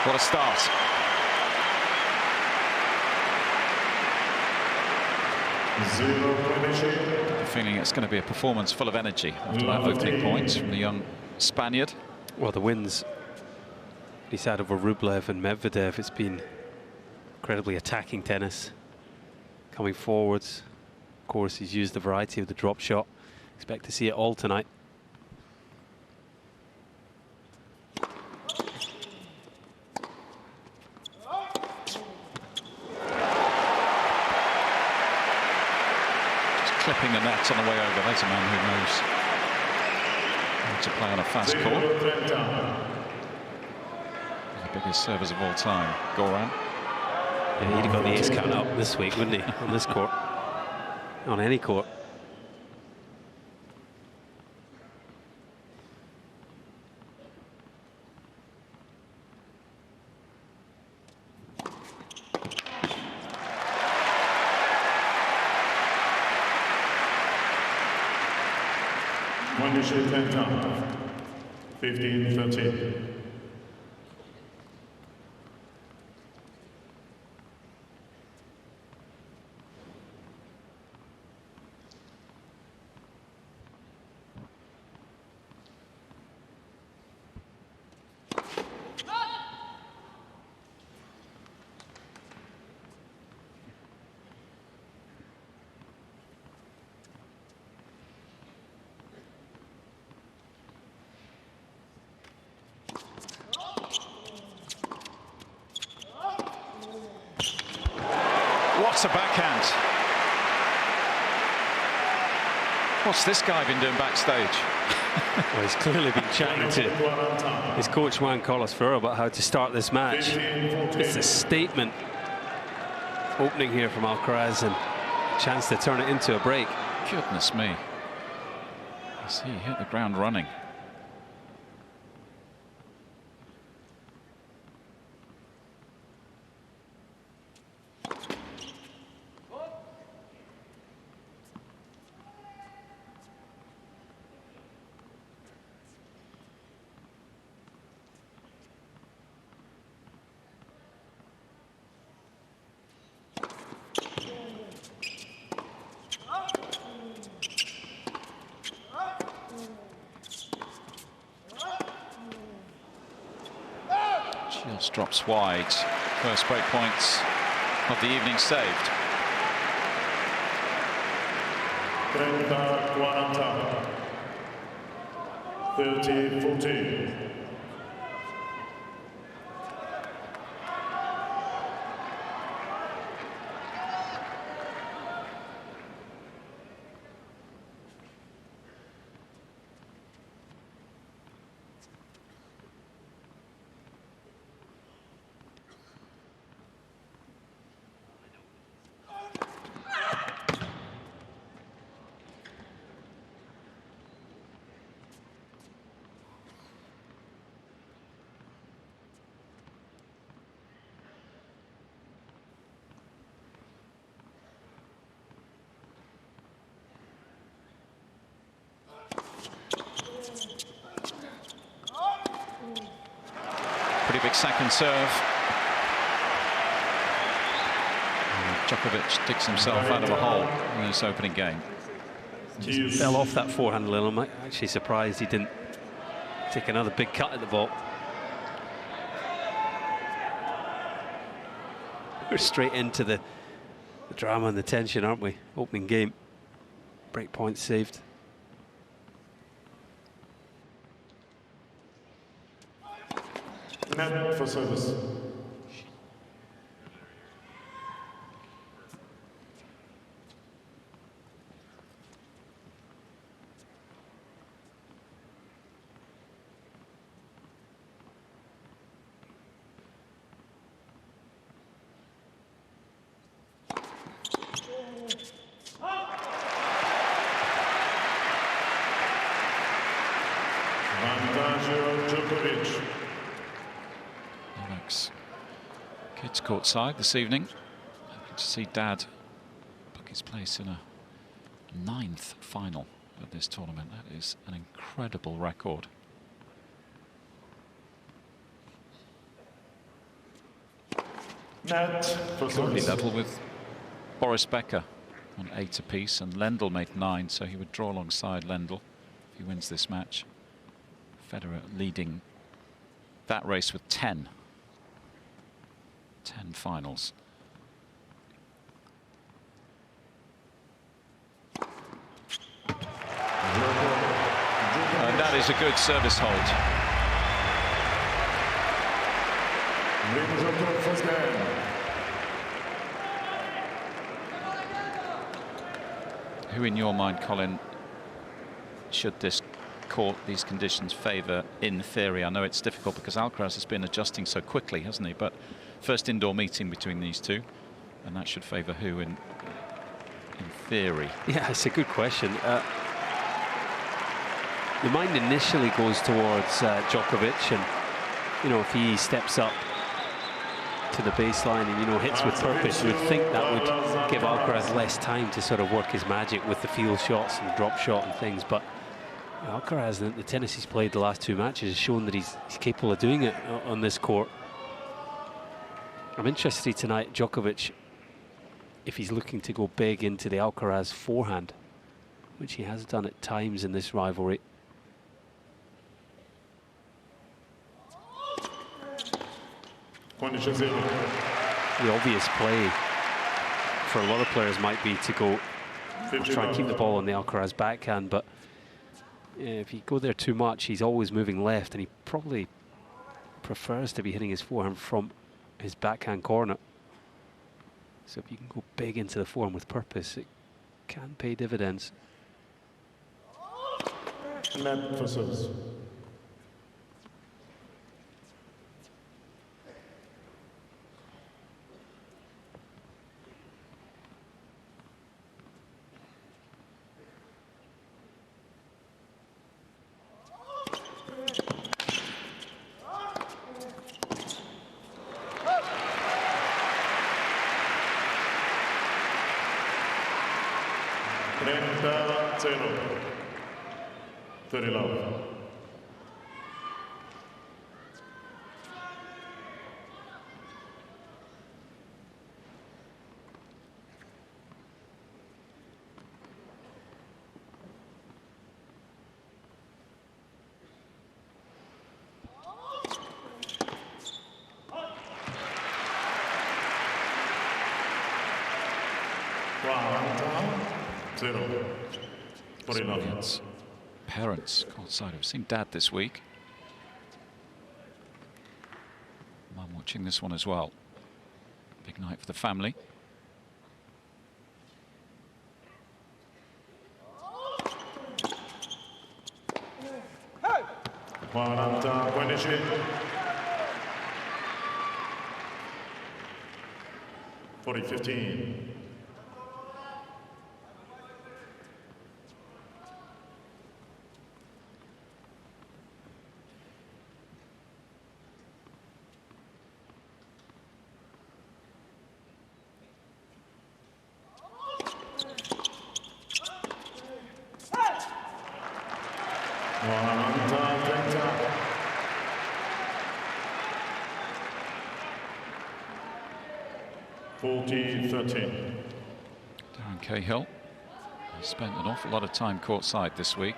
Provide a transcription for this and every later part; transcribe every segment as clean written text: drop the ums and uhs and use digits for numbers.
What a start. The feeling it's going to be a performance full of energy after that opening points from the young Spaniard. Well, the wins he's had over Rublev and Medvedev, it's been incredibly attacking tennis, coming forwards. Of course, he's used the variety of the drop shot. Expect to see it all tonight. Just clipping the net on the way over. There's a man who knows how to play on a fast court. The biggest servers of all time, Goran. Yeah, he'd have got the ace count up this week, wouldn't he, on this court? On any court. One issue 15-13. What a backhand. What's this guy been doing backstage? Well, he's clearly been chatting to his coach Juan Carlos Ferrero about how to start this match. It's a statement opening here from Alcaraz and a chance to turn it into a break. Goodness me. You see, he hit the ground running. Shields drops wide. First break points of the evening saved. 30-14. Pretty big second serve. Djokovic digs himself out of a hole in this opening game. Just fell off that forehand a little. I'm actually surprised he didn't take another big cut at the ball. We're straight into the drama and the tension, aren't we? Opening game. Break points saved. Net for service. Djokovic. Novak's kids courtside this evening. Happy to see Dad book his place in a 9th final of this tournament. That is an incredible record. Net for Currently service. level with Boris Becker on 8 apiece, and Lendl made 9, so he would draw alongside Lendl if he wins this match. Federer leading that race with 10 finals. And that is a good service hold. Brings up to the first game. Who in your mind, Colin, should this court, these conditions favour in theory? I know it's difficult because Alcaraz has been adjusting so quickly, hasn't he? But first indoor meeting between these two, and that should favour who in theory? Yeah, it's a good question. The mind initially goes towards Djokovic, and you know, if he steps up to the baseline and, you know, hits with purpose, you would think that would give Alcaraz less time to sort of work his magic with the field shots and drop shot and things. But Alcaraz, the tennis he's played the last 2 matches, has shown that he's capable of doing it on this court. I'm interested tonight, Djokovic, if he's looking to go big into the Alcaraz forehand, which he has done at times in this rivalry. The obvious play for a lot of players might be to go try and keep the ball on the Alcaraz backhand, but if you go there too much, he's always moving left, and he probably prefers to be hitting his forehand from his backhand corner. So if you can go big into the forehand with purpose, it can pay dividends. Net for service. Audience, parents courtside. I've seen Dad this week. Mum watching this one as well. Big night for the family. Hey! 40-15. Darren Cahill has spent an awful lot of time courtside this week.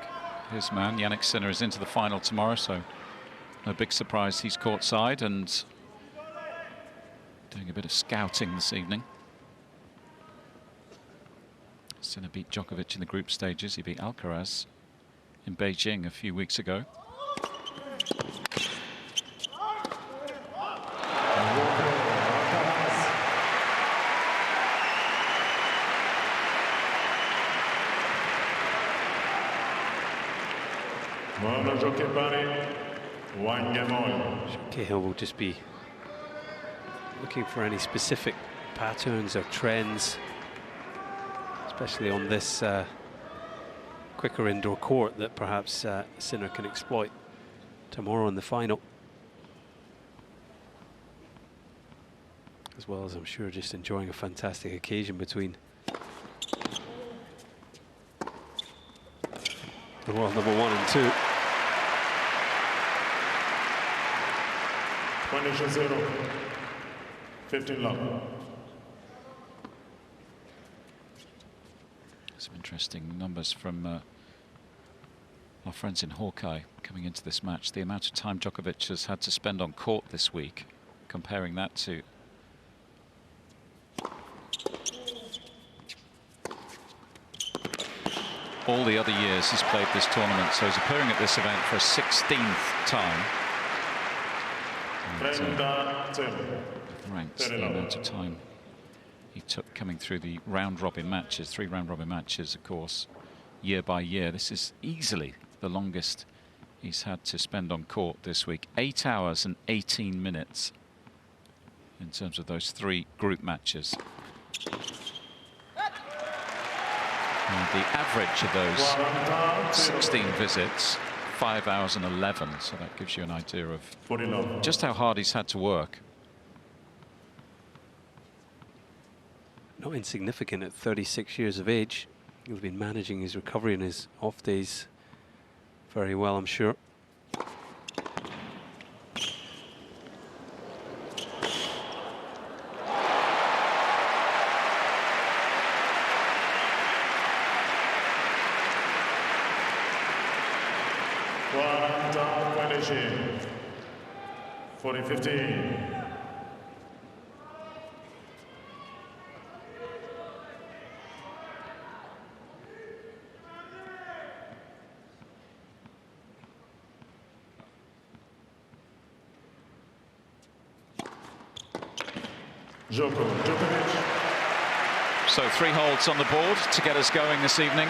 His man, Yannick Sinner, is into the final tomorrow, so no big surprise he's courtside and doing a bit of scouting this evening. Sinner beat Djokovic in the group stages. He beat Alcaraz in Beijing a few weeks ago. Cahill will just be looking for any specific patterns or trends, especially on this quicker indoor court, that perhaps Sinner can exploit tomorrow in the final. As well as, I'm sure, just enjoying a fantastic occasion between the world number 1 and 2. 20-0. 15 love. Some interesting numbers from our friends in Hawkeye coming into this match. The amount of time Djokovic has had to spend on court this week, comparing that to all the other years he's played this tournament. So he's appearing at this event for a 16th time. Ranks the amount of time he took coming through the round-robin matches, 3 round-robin matches, of course, year by year. This is easily the longest he's had to spend on court this week. 8 hours and 18 minutes in terms of those 3 group matches. And the average of those 16 visits, 5 hours and 11. So that gives you an idea of just how hard he's had to work. Not insignificant at 36 years of age. He's been managing his recovery and his off days very well, I'm sure. For 15. Djokovic. So 3 holds on the board to get us going this evening.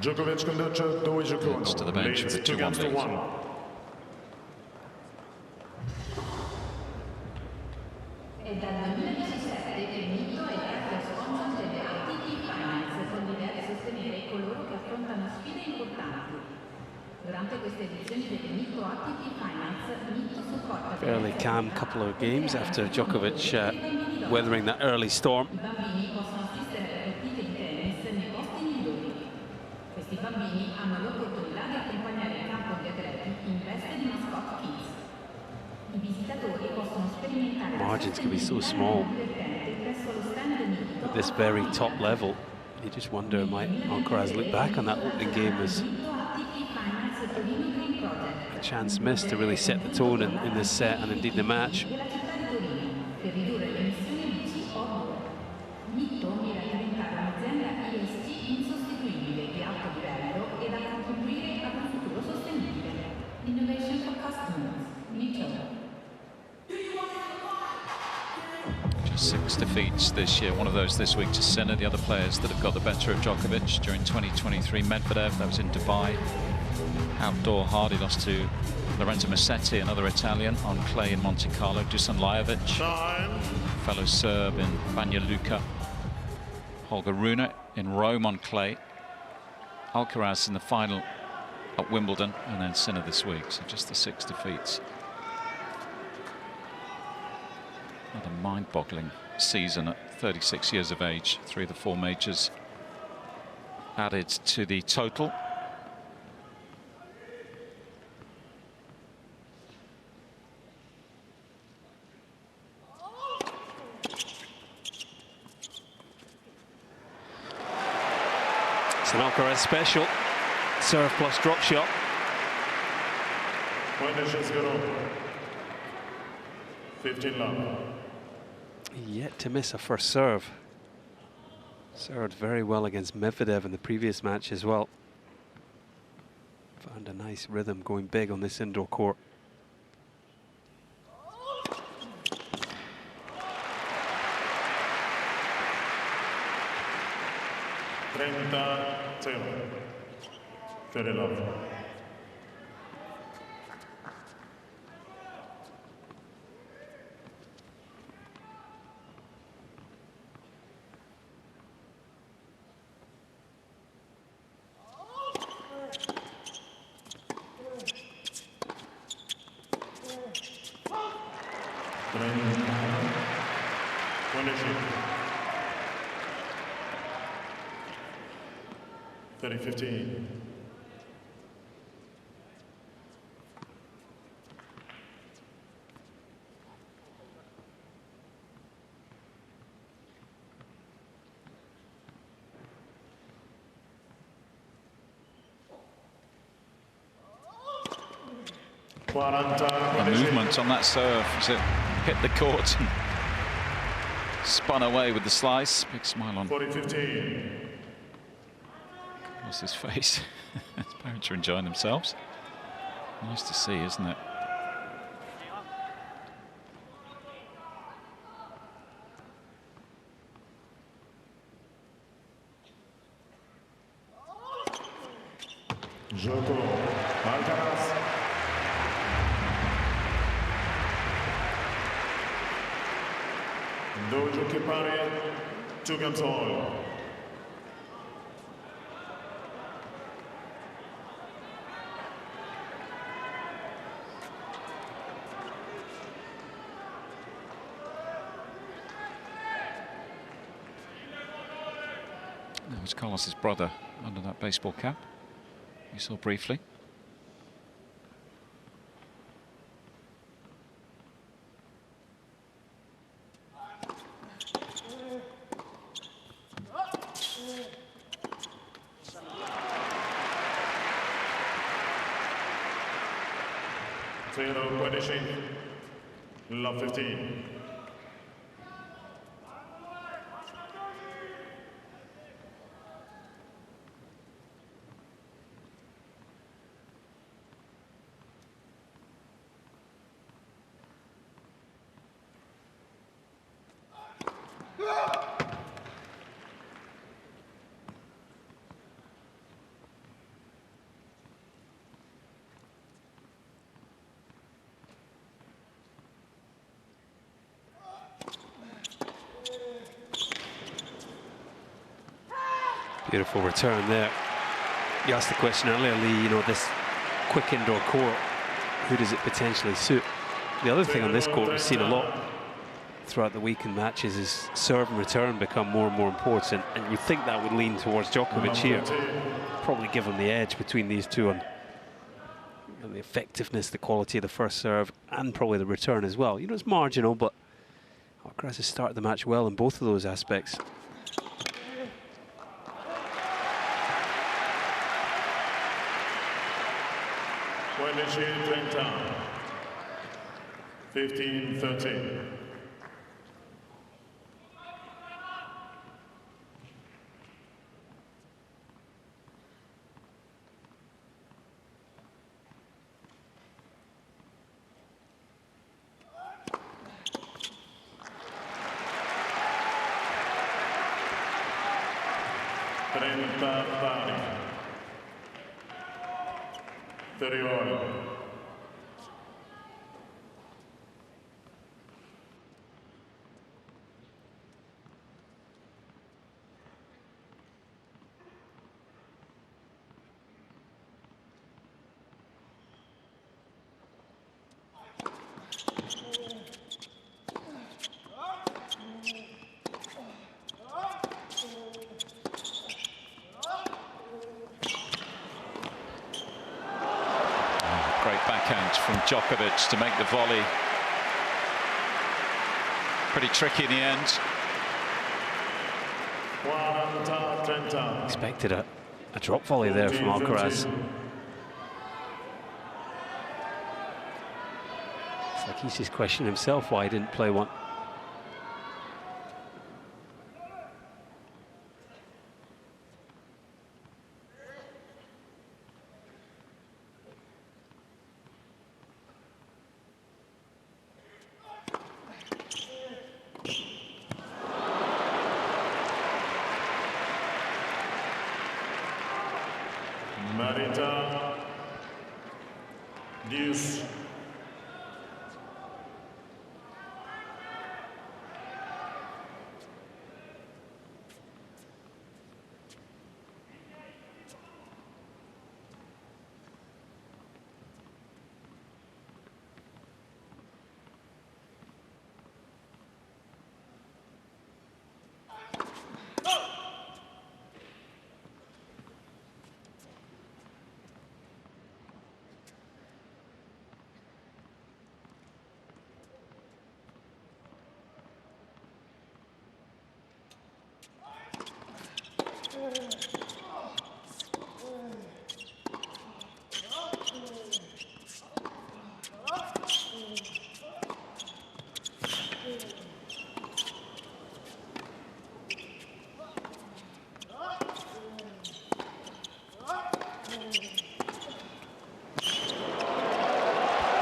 Djokovic conduce 2 giocono. To the bench with a 2-1 lead. È dal 2017 che Nitto è sponsor delle ATP Finals con l'idea di sostenere coloro che affrontano sfide importanti. Durante queste edizioni delle Nitto ATP Finals, Nitto supporta Fairly calm couple of games after Djokovic weathering that early storm. I bambini possono assistere alle partite di tennis nei posti migliori. Questi bambini hanno l'opportunità di accompagnare il campo di atleti in veste di mascotte kids. I visitatori possono sperimentare Margins can be so small at this very top level. You just wonder, might Alcaraz look back on that opening game as a chance missed to really set the tone in this set and indeed the match. Just 6 defeats this year, one of those this week to Sinner. The other players that have got the better of Djokovic during 2023, Medvedev, that was in Dubai. Outdoor hard, he lost to Lorenzo Musetti, another Italian, on clay in Monte Carlo. Dusan Lajovic, fellow Serb in Banja Luka. Holger Rune in Rome on clay. Alcaraz in the final at Wimbledon, and then Sinner this week. So just the 6 defeats. Another mind-boggling season at 36 years of age. 3 of the 4 majors added to the total. It's an Alcaraz special. Serve plus drop shot. Buenas 15 love. Yet to miss a first serve. Served very well against Medvedev in the previous match as well. Found a nice rhythm going big on this indoor court. Very love. The movement on that serve as it hit the court and spun away with the slice. Big smile on Carlos's face. His parents are enjoying themselves. Nice to see, isn't it? Alcaraz. Do giochi pari, 2 games all. That was Carlos's brother under that baseball cap. You saw briefly. Love 15. Beautiful return there. You asked the question earlier, Lee, you know, this quick indoor court, who does it potentially suit? The other thing on this court we've seen a lot throughout the week in matches is serve and return become more and more important, and you think that would lean towards Djokovic here. Probably give him the edge between these two on the effectiveness, the quality of the first serve, and probably the return as well. You know, it's marginal, but Alcaraz has started the match well in both of those aspects. Initiate 15-13. From Djokovic to make the volley. Pretty tricky in the end. Expected a drop volley there from Alcaraz. It's like he's just questioning himself why he didn't play one.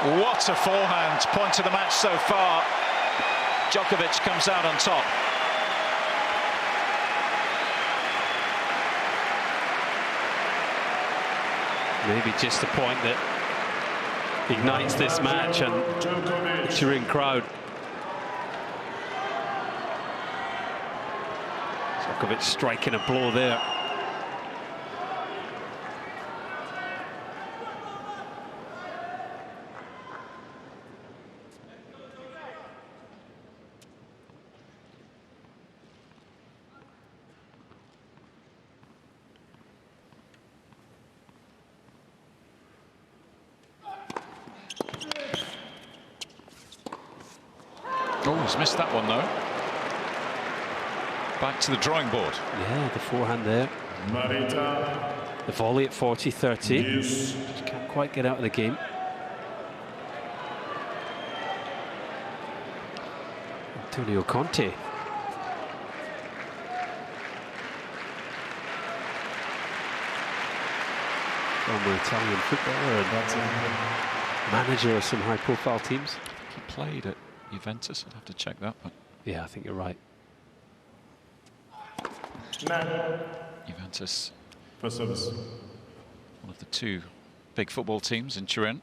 What a forehand. Point of the match so far. Djokovic comes out on top. Maybe just the point that ignites this match and the Turin crowd. Djokovic striking a blow there. Oh, he's missed that one, though. Back to the drawing board. Yeah, the forehand there. The volley at 40-30. Just can't quite get out of the game. Antonio Conte. Former Italian footballer and manager of some high-profile teams. He played at Juventus. I'd have to check that, but yeah, I think you're right. Juventus, one of the two big football teams in Turin.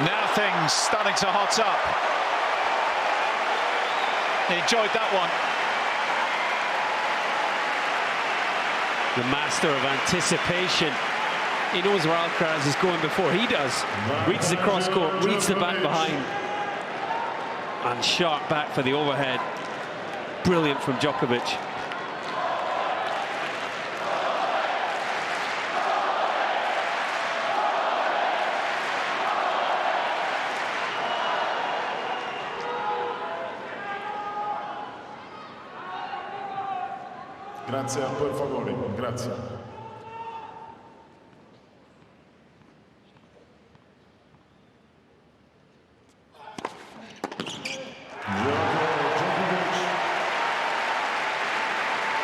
Now things starting to hot up. He enjoyed that one. The master of anticipation. He knows where Alcaraz is going before he does. Reads the cross court, reads the back behind. And sharp back for the overhead. Brilliant from Djokovic. Grazie, per favore, grazie.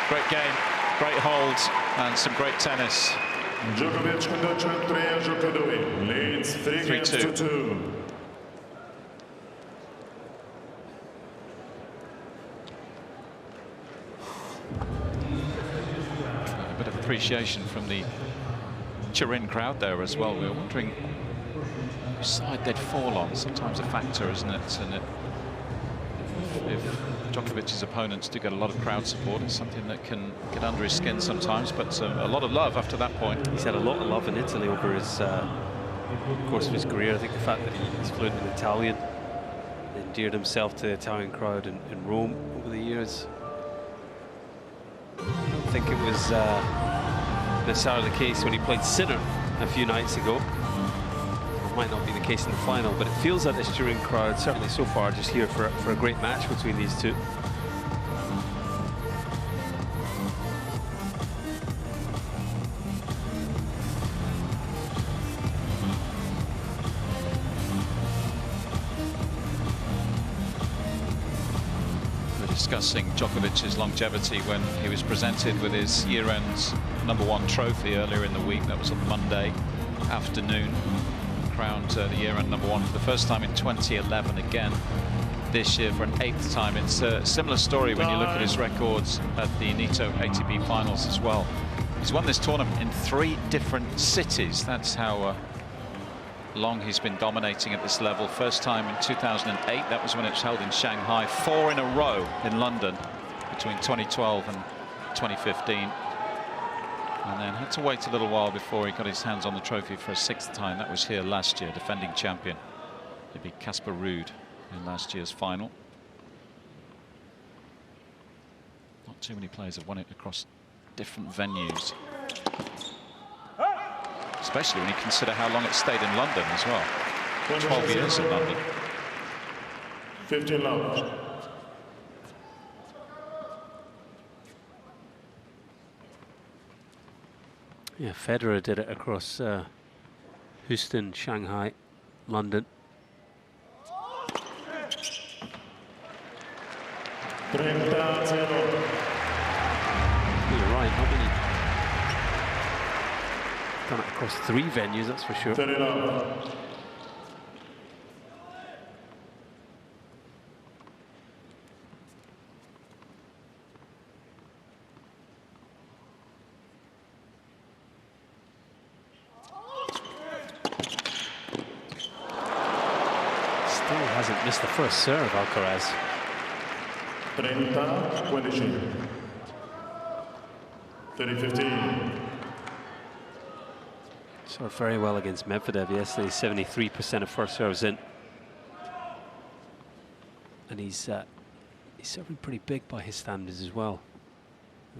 Great game, great hold, and some great tennis. Djokovic conduce 3-2, leads 3-2. Appreciation from the Turin crowd there as well. We were wondering which side they'd fall on. Sometimes a factor, isn't it? And if Djokovic's opponents do get a lot of crowd support, it's something that can get under his skin sometimes. But a lot of love after that point. He's had a lot of love in Italy over his course of his career. I think the fact that he's fluent in Italian, endeared himself to the Italian crowd in Rome over the years. I don't think it was necessarily the case when he played Sinner a few nights ago. It might not be the case in the final, but it feels that this Turin crowd, certainly so far, just here for a great match between these two. Discussing Djokovic's longevity when he was presented with his year-end #1 trophy earlier in the week. That was on Monday afternoon. Crowned the year-end #1 for the first time in 2011. Again this year for an 8th time. It's a similar story when you look at his records at the Nitto ATP finals as well. He's won this tournament in 3 different cities. That's how long he's been dominating at this level. First time in 2008, that was when it was held in Shanghai. 4 in a row in London between 2012 and 2015. And then had to wait a little while before he got his hands on the trophy for a 6th time. That was here last year, defending champion. He beat Casper Ruud in last year's final. too many players have won it across different venues. Especially when you consider how long it stayed in London as well. 12 years in London. 15 love. Yeah, Federer did it across Houston, Shanghai, London. 30-0. You're right, not many. Done it across 3 venues, that's for sure. 30 love. Still hasn't missed the first serve, Alcaraz. 30-15. 30-15. Served very well against Medvedev yesterday, 73% of first serves in. And he's serving pretty big by his standards as well.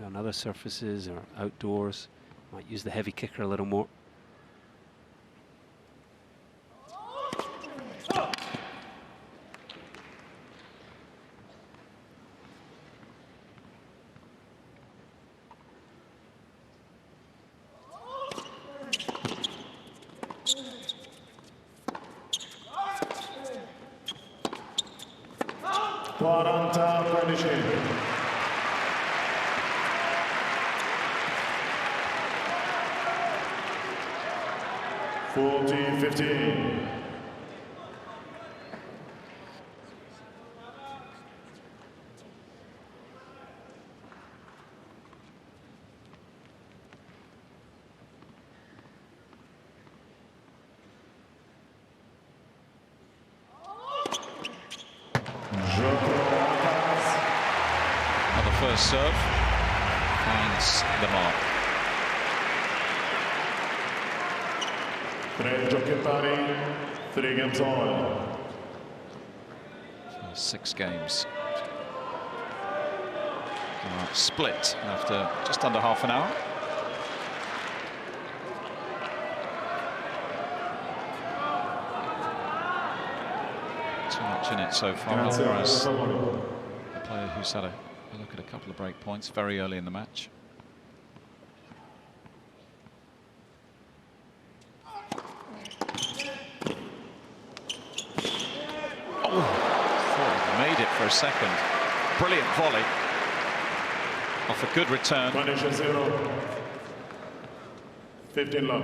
On other surfaces or outdoors, might use the heavy kicker a little more. Another first serve finds the mark. 3 games on. First 6 games. Split after just under half an hour. Too much in it so far. Alcaraz, a player who's had a look at a couple of break points very early in the match. Oh, thought he made it for a second. Brilliant volley. Off a good return. 15 love.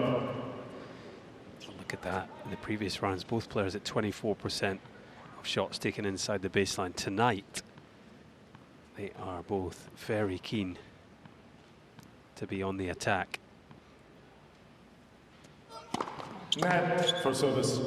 Look at that. In the previous rounds, both players at 24% of shots taken inside the baseline. Tonight, they are both very keen to be on the attack. Net for service.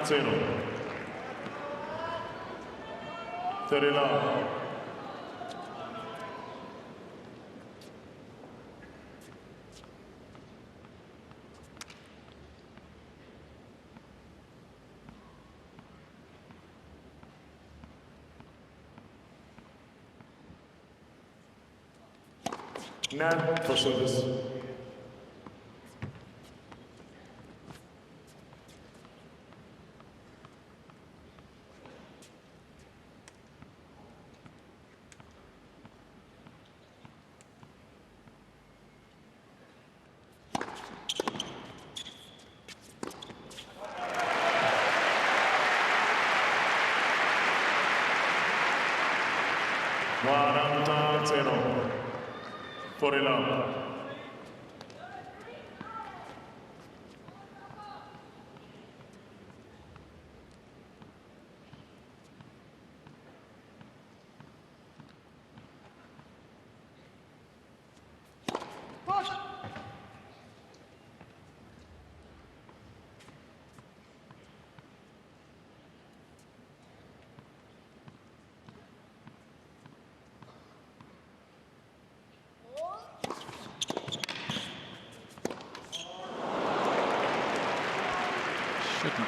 Zero. 30 love. Net for service.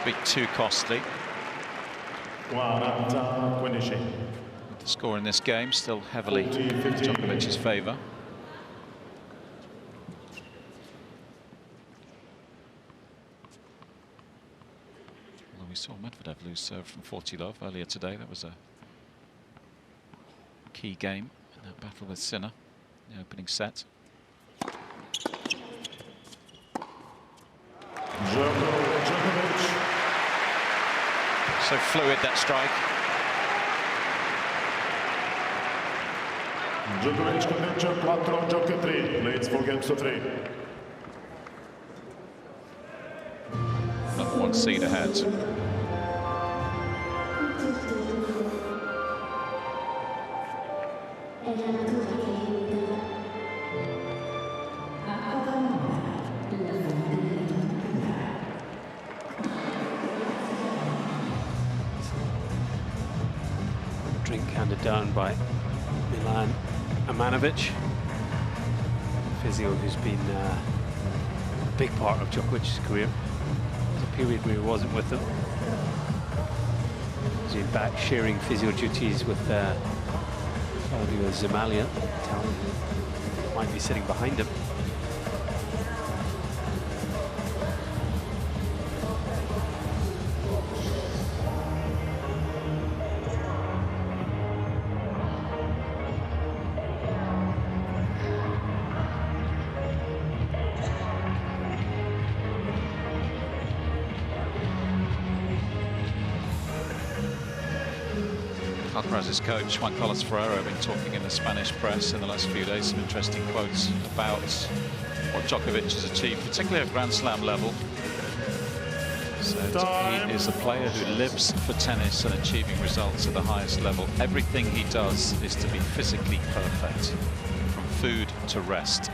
Could be too costly. 40-15. The score in this game still heavily in Djokovic's favour. Although we saw Medvedev lose serve from 40 love earlier today. That was a key game in that battle with Sinner, the opening set. Djokovic. So fluid, that strike. Djokovic conduce 4 giochi 3. Leads for games to 3. Not one seed ahead. Drink handed down by Milan Amanovic, physio who's been a big part of Djokovic's career. There's a period where he wasn't with them. He's been back sharing physio duties with Claudio Zemalia, Italian, who might be sitting behind him. Alcaraz's coach, Juan Carlos Ferrero, have been talking in the Spanish press in the last few days, some interesting quotes about what Djokovic has achieved, particularly at Grand Slam level. Said he is a player who lives for tennis and achieving results at the highest level. Everything he does is to be physically perfect, from food to rest.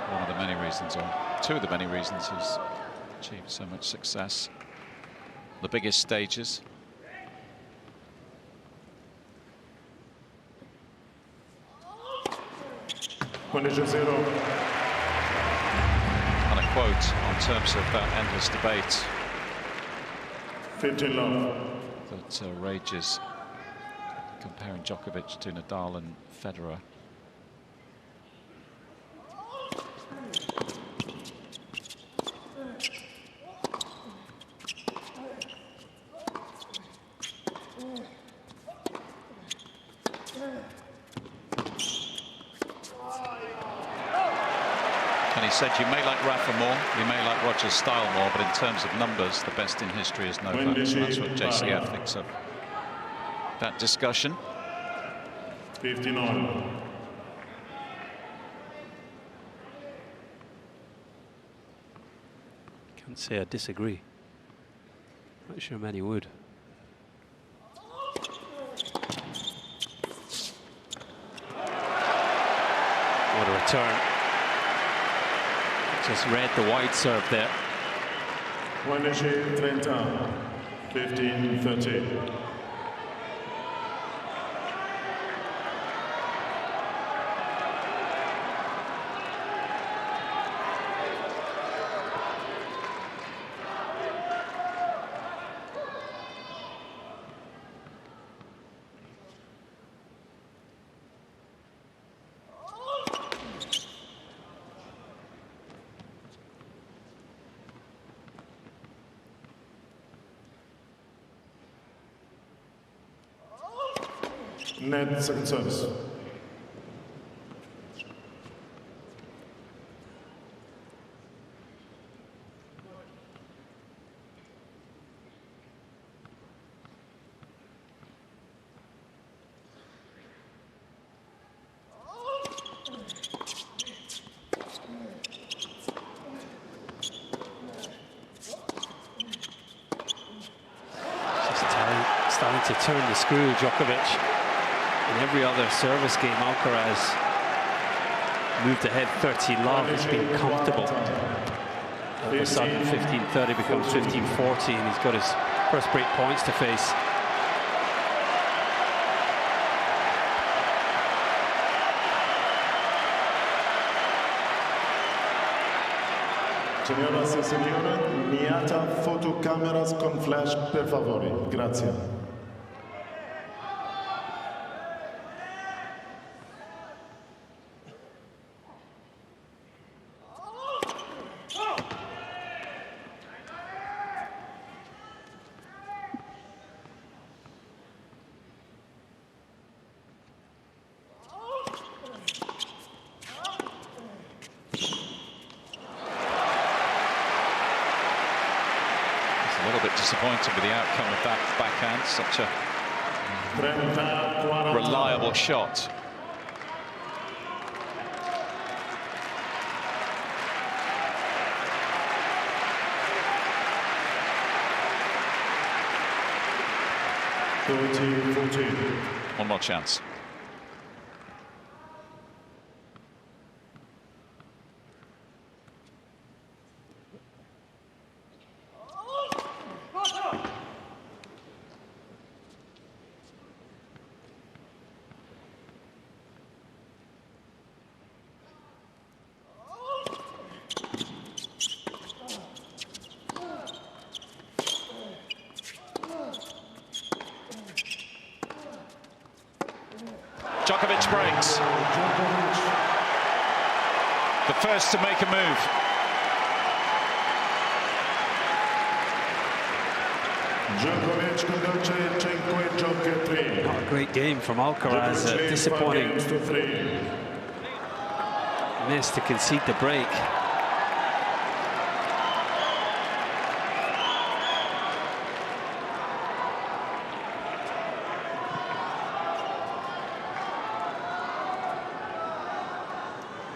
One of the many reasons, or two of the many reasons he's achieved so much success. The biggest stages. When And a quote on terms of that endless debate 15 love. that rages comparing Djokovic to Nadal and Federer. And he said, you may like Rafa more, you may like Roger's style more, but in terms of numbers, the best in history is Novak. So that's what JCF thinks of that discussion. 59. Can't say I disagree. Not sure many would. What a return. Just read the wide serve there. 15-30. 15-30. Net success. Starting to turn the screw, Djokovic. In every other service game, Alcaraz moved ahead 30 love. He's been comfortable. All of a sudden, 15-30 becomes 15-40, and he's got his first break points to face. Señoras y señores, niata fotocámaras con flash, per favore. Grazie. A little bit disappointed with the outcome of that backhand. Such a 30-40. reliable shot. One more chance. Djokovic breaks. The first to make a move. Djokovic conduce 5 giochi a 3. Not a great game from Alcaraz. Disappointing miss to concede the break.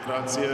Grazie.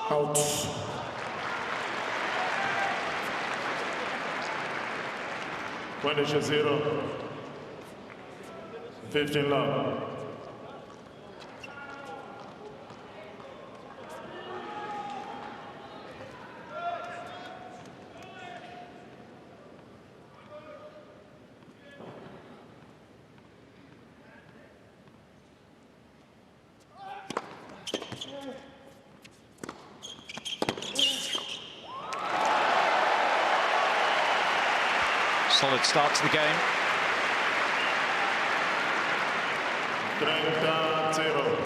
Out. Finish 0. 15 love. Solid start to the game. 30-0.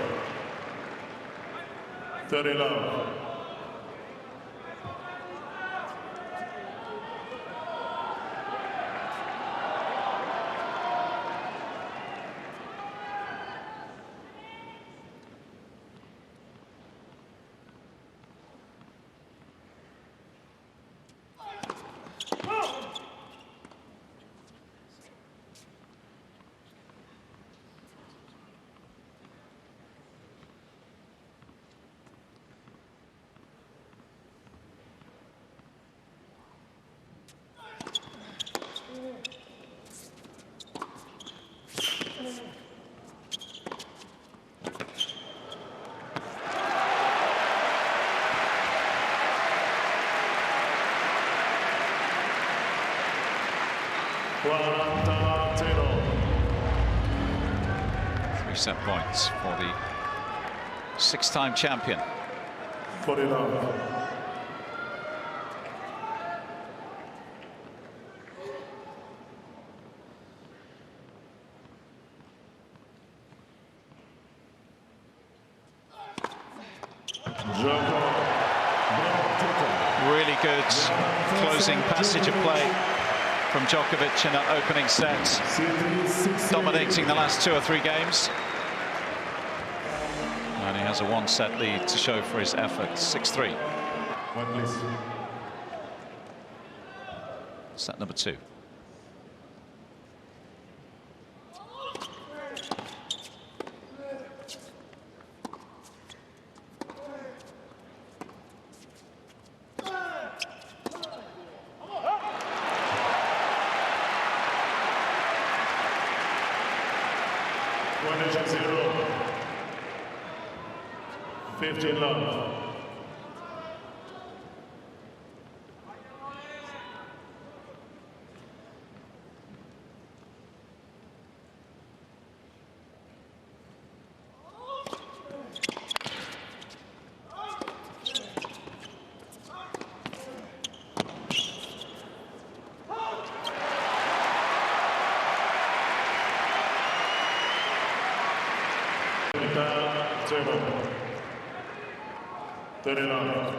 30 love. Three set points for the six-time champion. 40 love. Really good closing passage of play from Djokovic in that opening set, dominating the last 2 or 3 games. And he has a 1-set lead to show for his effort. 6-3. One, please. Set number 2. 20-0. 15 love. Zero. 39.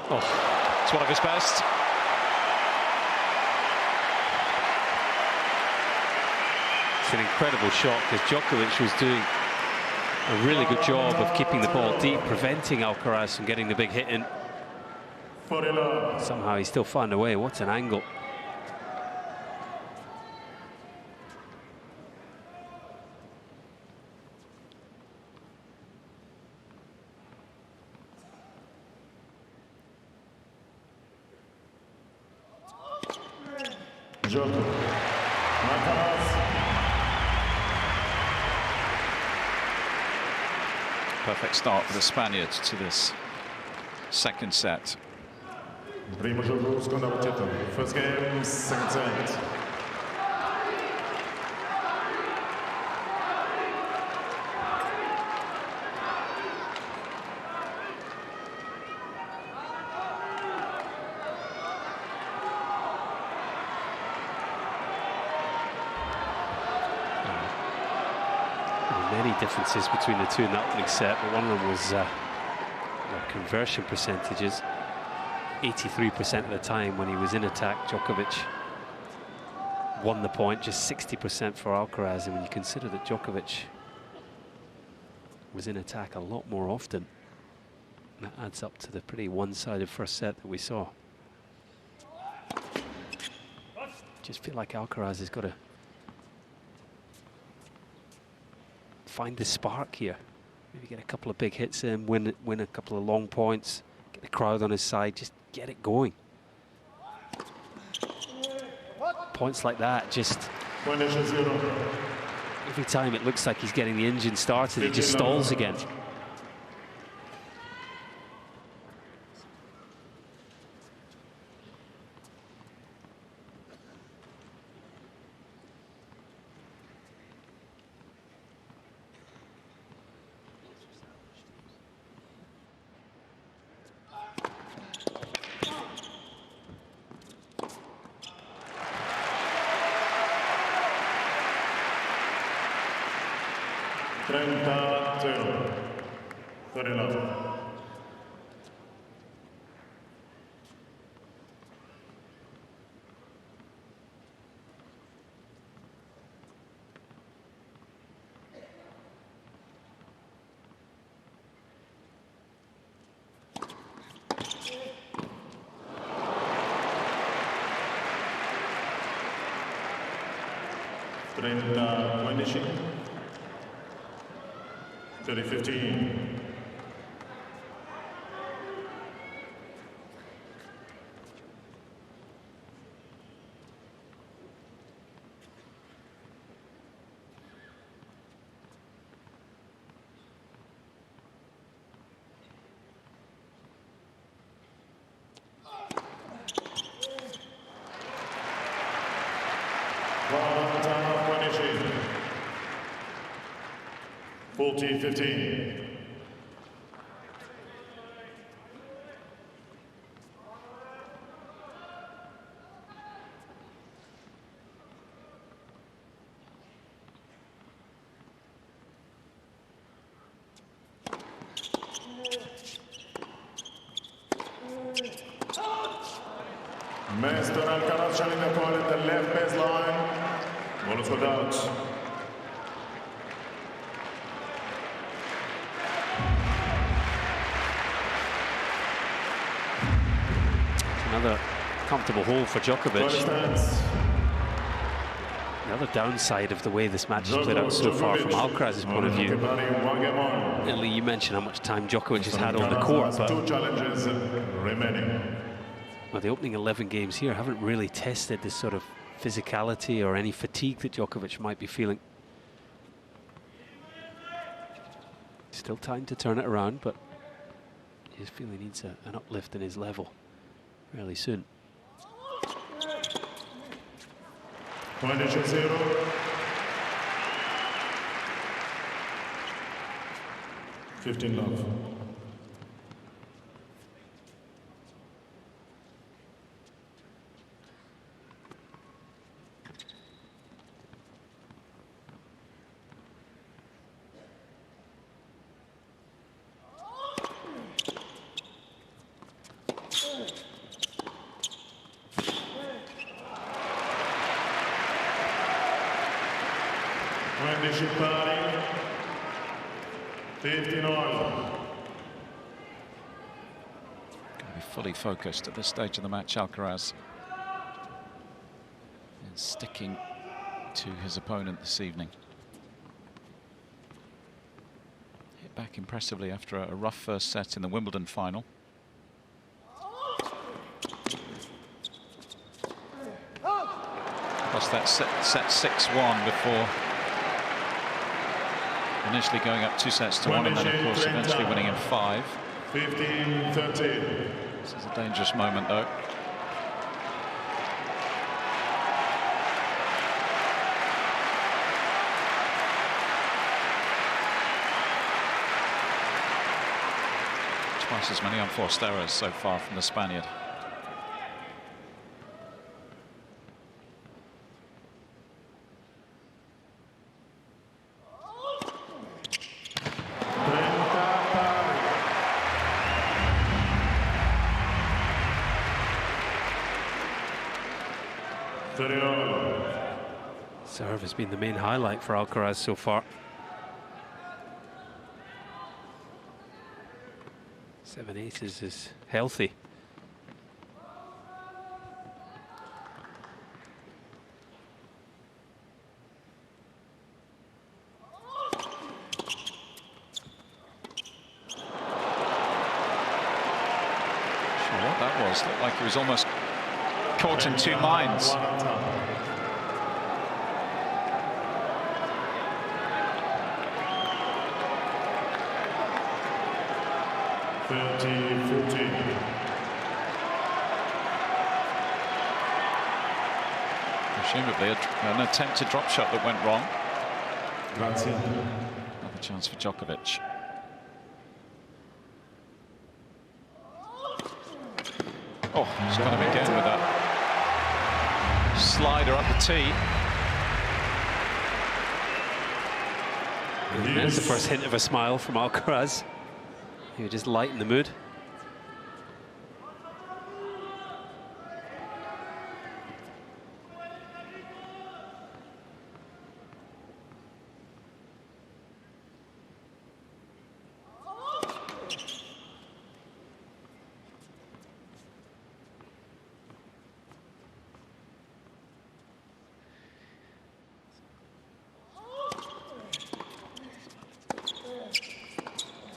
Oh, it's one of his best. It's an incredible shot because Djokovic was doing a really good job of keeping the ball deep, preventing Alcaraz from getting the big hit in. Somehow he still found a way. What an angle. Perfect start for the Spaniards to this second set. Primo gioco, seconda partita. First game, second set. Many differences between the two in that opening set, but one of them was their conversion percentages. 83% of the time when he was in attack, Djokovic won the point, just 60% for Alcaraz. And when you consider that Djokovic was in attack a lot more often, that adds up to the pretty one-sided first set that we saw. Just feel like Alcaraz has got to find the spark here. Maybe get a couple of big hits in, win a couple of long points, get the crowd on his side, just get it going. Points like that, just every time it looks like he's getting the engine started, it just stalls again. Finishing 30-15. Finishing 40-15. Mr. Alcaraz challenging the ball at the left baseline. Ball is go out. Another comfortable hole for Djokovic. The other downside of the way this match has played out so far from Alcaraz's point of view, Lee, you mentioned how much time Djokovic has had on the court, but 2 challenges remaining. well, the opening 11 games here haven't really tested this sort of physicality or any fatigue that Djokovic might be feeling. Still time to turn it around, but he just feels he needs an uplift in his level fairly soon. 20-0. 15 love. Fully focused at this stage of the match, Alcaraz, and sticking to his opponent this evening. Hit back impressively after a rough first set in the Wimbledon final. Lost that set 6-1 before initially going up 2-1, and then of course eventually winning in 5. 15-13. This is a dangerous moment, though. Twice as many unforced errors so far from the Spaniard. Serve has been the main highlight for Alcaraz so far. 7 aces is healthy. Sure what that was. Looked like he was almost caught in 2 minds. Presumably an attempted drop shot that went wrong. Another chance for Djokovic. Oh, he's got him again with that slider up the tee. And there's the first hint of a smile from Alcaraz. He would just lighten the mood.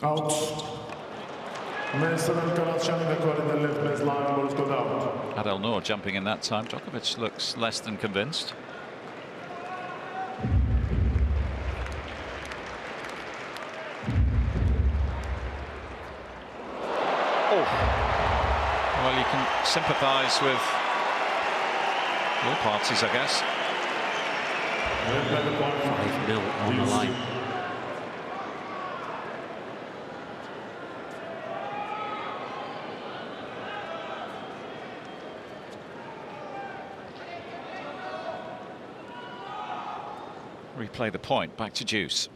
Out. Mr. Alcaraz challenging the court in the left baseline. Ball is go out. Adel Noor jumping in that time. Djokovic looks less than convinced. Oh. Well, you can sympathise with all parties, I guess. 5-0 on the line. Replay the point, back to deuce.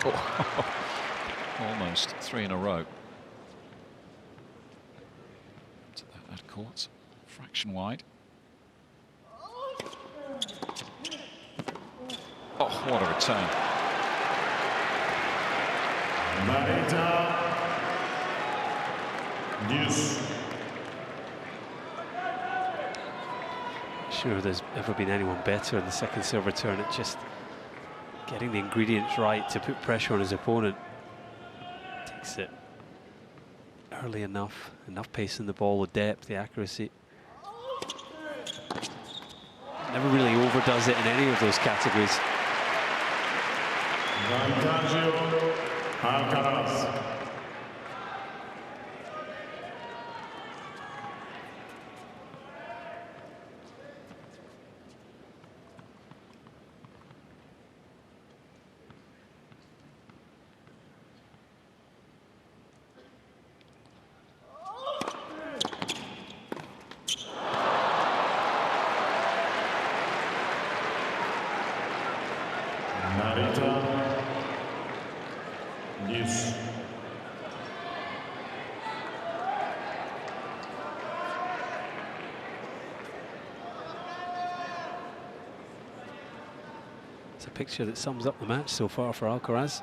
Oh, almost 3 in a row. To that court, fraction wide. Oh, what a return. Marita News. Sure, there's ever been anyone better in the second serve return at just getting the ingredients right to put pressure on his opponent. Takes it early enough pace in the ball, the depth, the accuracy. Never really overdoes it in any of those categories. Vantaggio Alcaraz. Narita News. It's a picture that sums up the match so far for Alcaraz.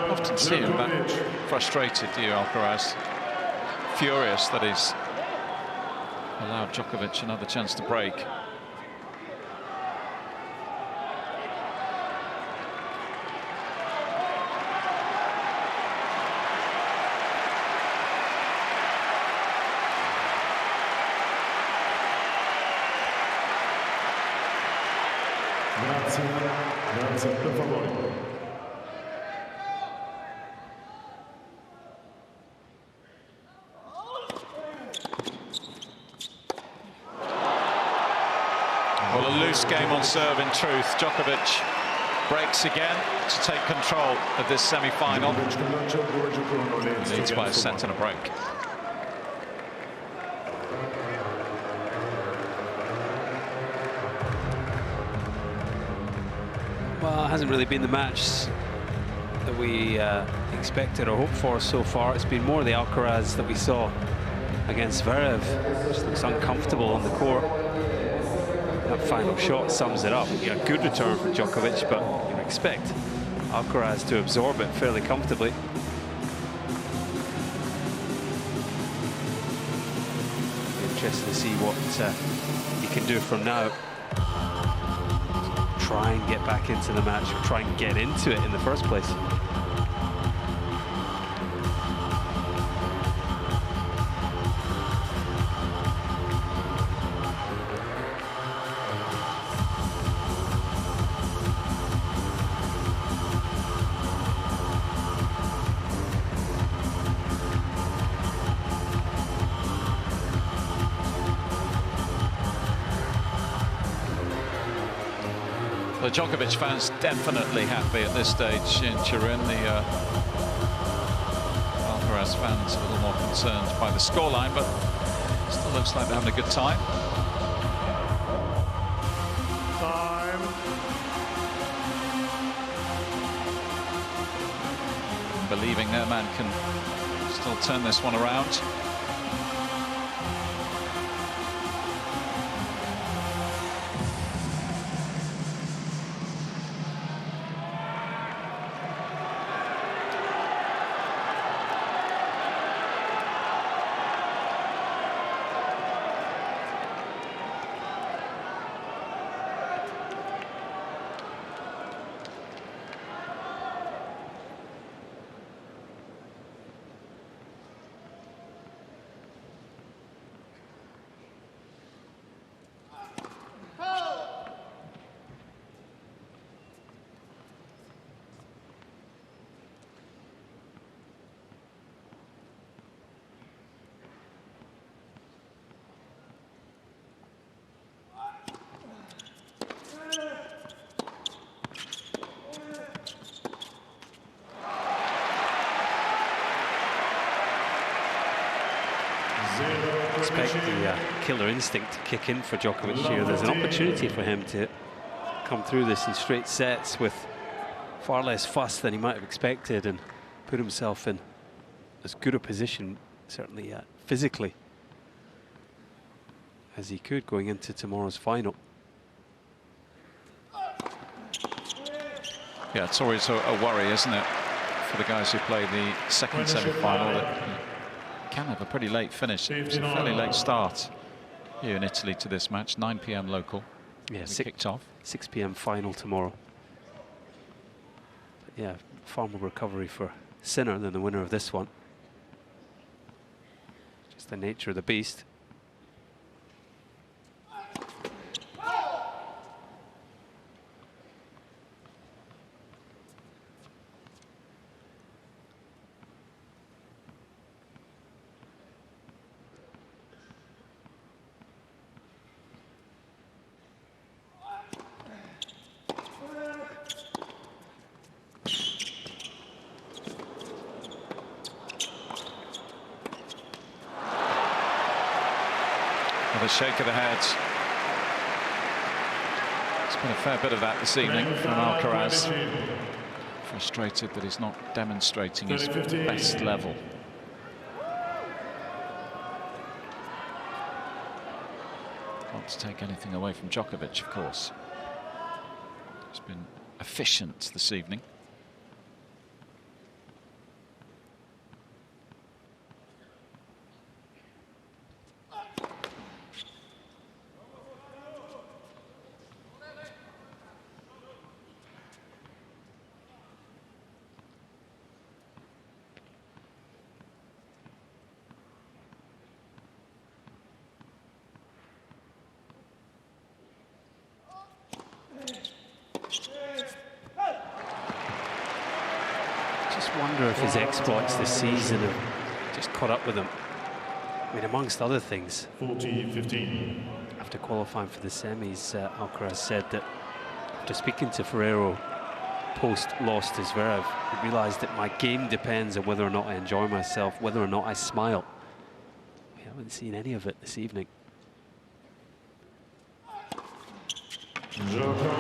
Often see him back frustrated, do you, Alcaraz? Furious that he's allowed Djokovic another chance to break. Grazie, grazie, per favore. Well, a loose game on serve in truth. Djokovic breaks again to take control of this semi-final. Leads by a set and a break. Well, it hasn't really been the match that we expected or hoped for so far. It's been more the Alcaraz that we saw against Zverev. Just looks uncomfortable on the court. That final shot sums it up. A good return from Djokovic, but you expect Alcaraz to absorb it fairly comfortably. Interesting to see what he can do from now. Try and get back into the match, try and get into it in the first place. The Djokovic fans definitely happy at this stage in Turin. The Alcaraz fans a little more concerned by the scoreline, but still looks like they're having a good time. Believing their man can still turn this one around. the killer instinct to kick in for Djokovic here. There's an opportunity for him to come through this in straight sets with far less fuss than he might have expected and put himself in as good a position, certainly physically, as he could going into tomorrow's final. Yeah, it's always a worry, isn't it, for the guys who play the second semi-final, that you can have a pretty late finish. It's a fairly late start here in Italy to this match, 9 p.m. local. Yeah, kicked off. 6 p.m. final tomorrow. But yeah, far more recovery for Sinner than the winner of this one. Just the nature of the beast. With a shake of the head. There's been a fair bit of that this evening from Alcaraz. Frustrated that he's not demonstrating his best level. Not to take anything away from Djokovic, of course. He's been efficient this evening. Wonder if his exploits this season have just caught up with him. I mean, amongst other things, 40-15. after qualifying for the semis, Alcaraz said that after speaking to Ferrero post-loss to Zverev, he realised that my game depends on whether or not I enjoy myself, whether or not I smile. We haven't seen any of it this evening.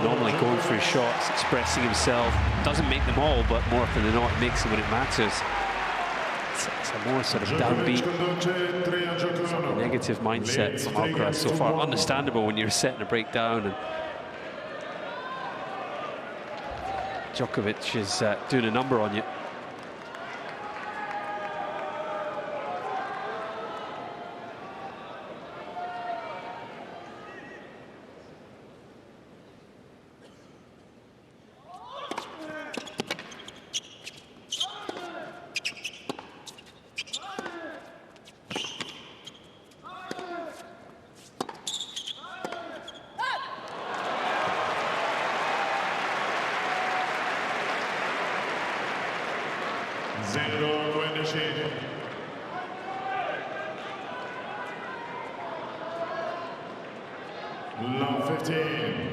Normally going for his shots, expressing himself, doesn't make them all, but more often than not it makes them when it matters. It's a more sort of downbeat, negative mindset from Alcaraz so far. Understandable when you're setting a breakdown, and Djokovic is doing a number on you. Love 15.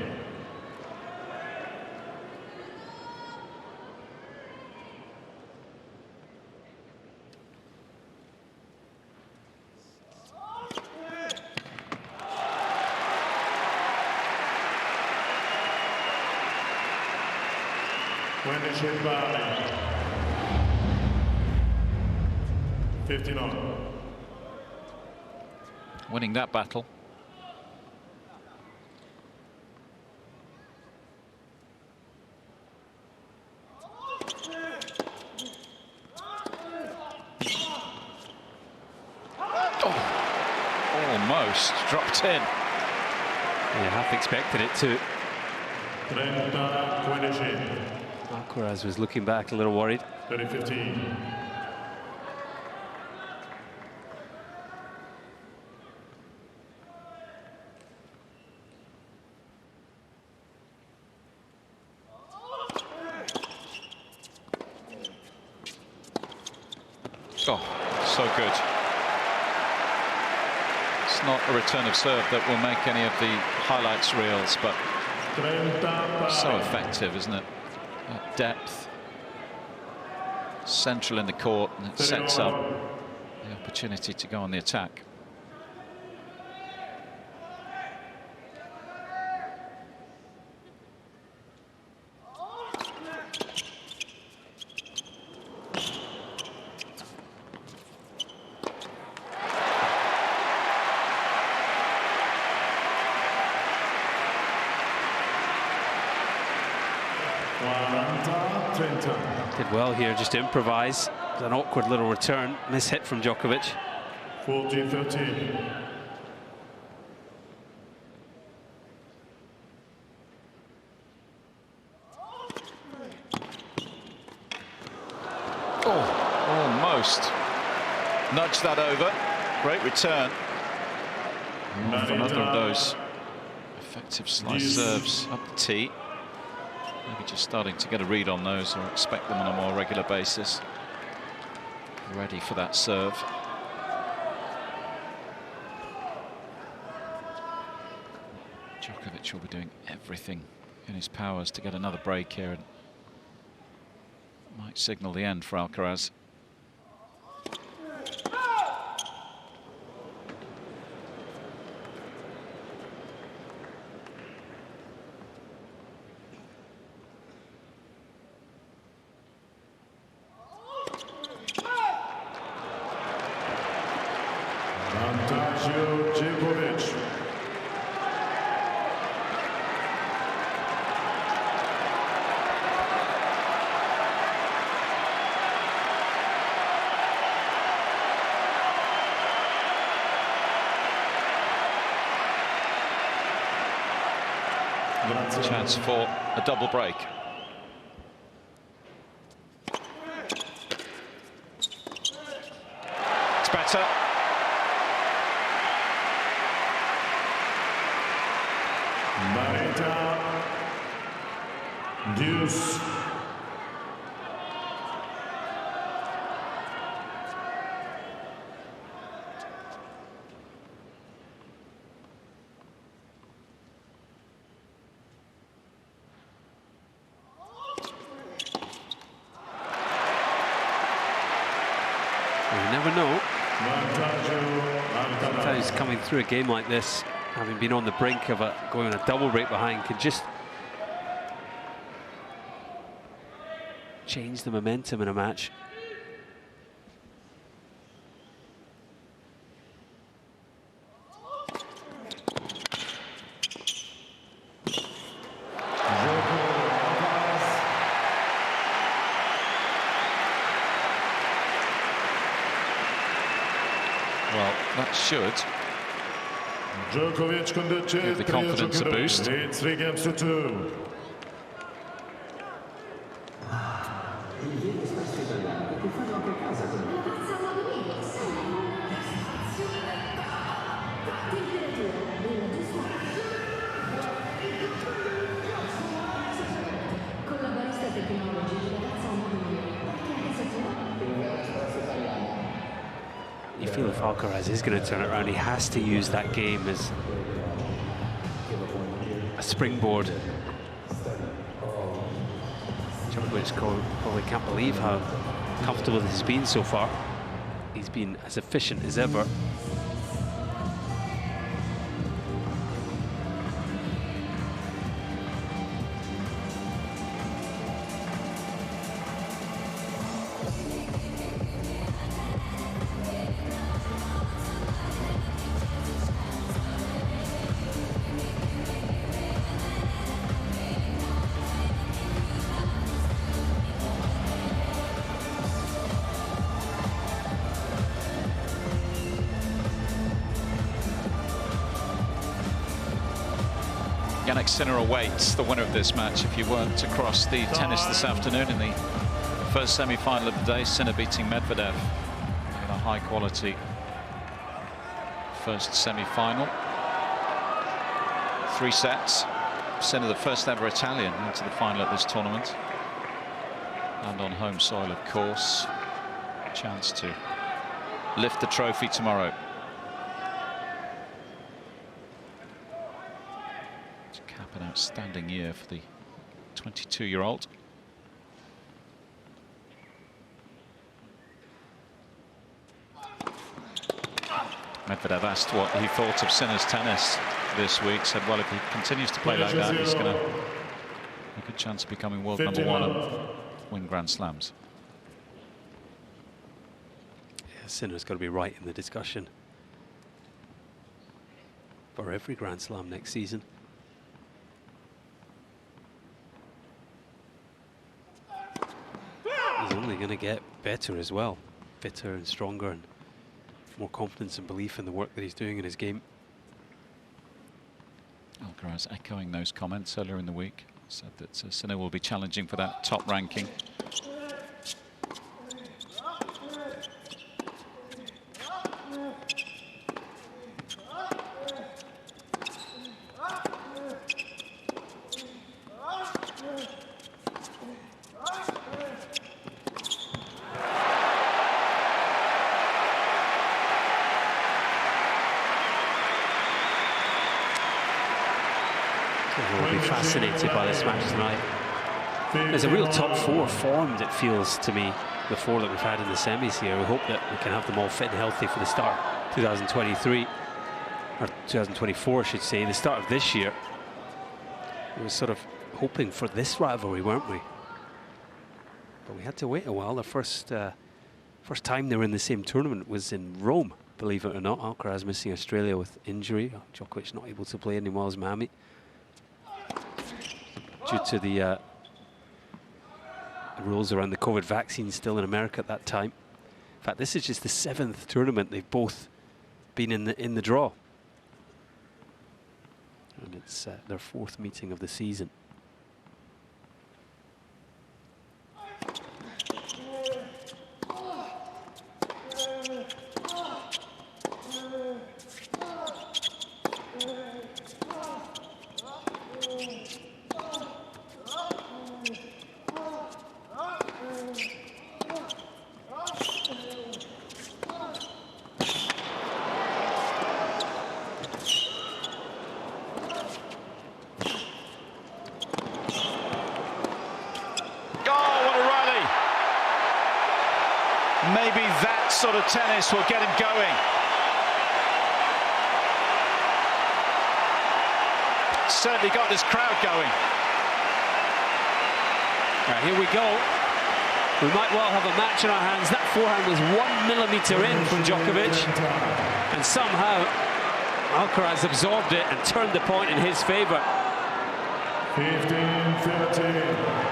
By 59. Winning that battle. Almost dropped in. Yeah, half expected it to. Alcaraz was looking back a little worried. 30-15. Oh, so good. It's not a return of serve that will make any of the highlights reels, but so effective, isn't it? That depth, central in the court, and it sets up the opportunity to go on the attack. 40-30. Did well here, just to improvise. It was an awkward little return, mishit from Djokovic. 40-30. Oh, almost nudged that over. Great return. Another of those effective slice serves up the tee. Maybe just starting to get a read on those, or expect them on a more regular basis. Ready for that serve. Djokovic will be doing everything in his powers to get another break here, and might signal the end for Alcaraz. Djokovic. Chance for a double break. It's better. Marita. Deuce. You never know. Sometimes coming through a game like this, having been on the brink of going on a double break behind, can just change the momentum in a match. Well, that should Djokovic conduce give the confidence a boost. It's 3 games to 2. You feel if Alcaraz is going to turn it around, he has to use that game as a springboard. Djokovic probably can't believe how comfortable he's been so far. He's been as efficient as ever. Jannik Sinner awaits the winner of this match. If you weren't across the tennis this afternoon in the first semi-final of the day, Sinner beating Medvedev in a high-quality first semi-final. 3 sets. Sinner, the first ever Italian into the final at this tournament, and on home soil, of course. Chance to lift the trophy tomorrow. An outstanding year for the 22-year-old. Medvedev asked what he thought of Sinner's tennis this week. Said, well, if he continues to play like that, he's going to have a good chance of becoming world number 1 and win Grand Slams. Yeah, Sinner's got to be right in the discussion for every Grand Slam next season. get better as well, fitter and stronger, and more confidence and belief in the work that he's doing in his game. Alcaraz echoing those comments earlier in the week, said that Sinner will be challenging for that top ranking. We'll be fascinated by this match tonight. There's a real top four formed, it feels to me, the four that we've had in the semis here. We hope that we can have them all fit and healthy for the start of 2023, or 2024 I should say, the start of this year. We were sort of hoping for this rivalry, weren't we? But we had to wait a while. The first time they were in the same tournament was in Rome, believe it or not. Alcaraz missing Australia with injury. Djokovic not able to play in Miami Miami due to the rules around the COVID vaccine still in America at that time. In fact, this is just the 7th tournament they've both been in the draw, and it's their 4th meeting of the season. Maybe that sort of tennis will get him going. Certainly got this crowd going. Right, here we go. We might well have a match in our hands. That forehand was 1 millimeter in from Djokovic, and somehow Alcaraz absorbed it and turned the point in his favor. 15-13.